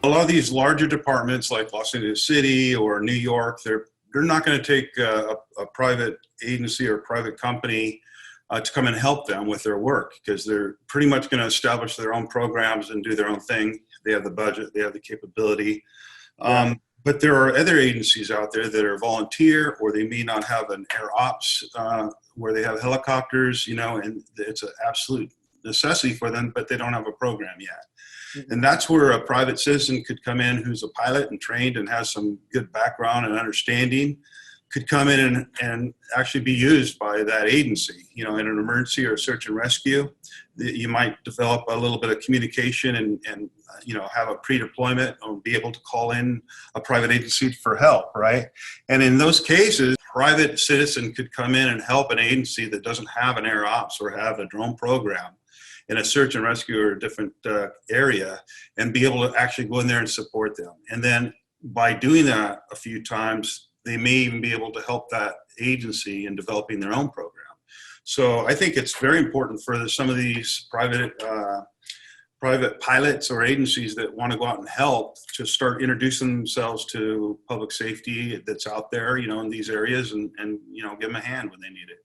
A lot of these larger departments like Los Angeles City or New York, they're not going to take a private agency or private company to come and help them with their work, because they're pretty much going to establish their own programs and do their own thing. They have the budget, they have the capability. Yeah. But there are other agencies out there that are volunteer, or they may not have an air ops where they have helicopters, and it's an absolute necessity for them, but they don't have a program yet. Mm-hmm. And that's where a private citizen could come in who's a pilot and trained and has some good background and understanding, could come in and actually be used by that agency. In an emergency or search and rescue, you might develop a little bit of communication and have a pre-deployment or be able to call in a private agency for help, right? And in those cases, private citizen could come in and help an agency that doesn't have an air ops or have a drone program in a search and rescue or a different area, and be able to actually go in there and support them. And then by doing that a few times, they may even be able to help that agency in developing their own program. So I think it's very important for some of these private pilots or agencies that want to go out and help to start introducing themselves to public safety that's out there, in these areas, and give them a hand when they need it.